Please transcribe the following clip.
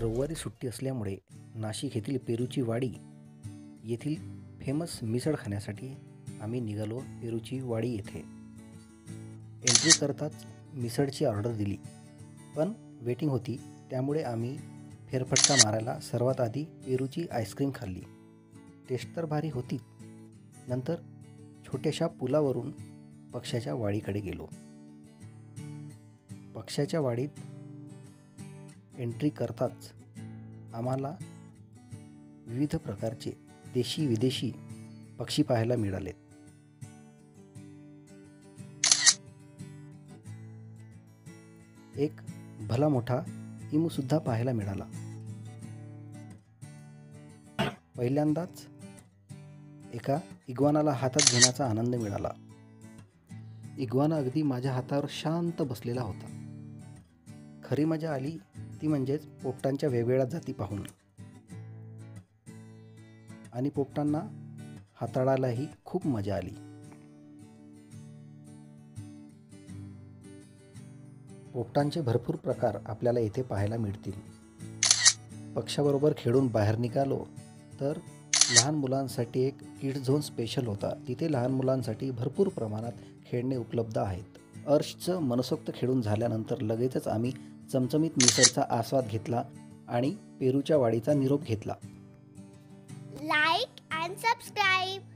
रविवारी सुट्टी असल्यामुळे नाशिक येथील पेरूची वाडी येथील फेमस मिसळ खाण्यासाठी आम्ही निघालो पेरूची वाडी येथे. एंट्री करताच मिसळची ऑर्डर दिली, पण वेटिंग होती त्यामुळे आम्ही फेरफटका मारायला सर्वात आधी पेरूची आईस्क्रीम खाल्ली. टेस्ट तर भारी होती. नंतर छोट्याशा पुलावरून पक्ष्याच्या वाडीकडे गेलो. पक्ष्याच्या वाडीत एंट्री करताच आम्हाला विविध प्रकारचे देशी विदेशी पक्षी पाहायला मिळाले. एक भला मोठा इमूसुद्धा पाहायला मिळाला. पहिल्यांदाच एका इग्वानाला हातात घेण्याचा आनंद मिळाला. इग्वाना अगदी माझ्या हातावर शांत बसलेला होता. खरी मजा आली ती म्हणजेच पोपटांच्या वेगवेगळ्या जाती पाहून आणि पोपटांना हाताळायलाही खूप मजा आली. पोपटांचे भरपूर प्रकार आपल्याला येथे पाहायला मिळतील. पक्ष्याबरोबर खेळून बाहेर निघालो तर लहान मुलांसाठी एक किड्स झोन स्पेशल होता. तिथे लहान मुलांसाठी भरपूर प्रमाणात खेळणे उपलब्ध आहेत. अर्शचं मनसोक्त खेळून झाल्यानंतर लगेचच आम्ही चमचमीत मिसळचा आस्वाद घेतला आणि पेरूच्या वाडीचा निरोप घेतला. Like and subscribe.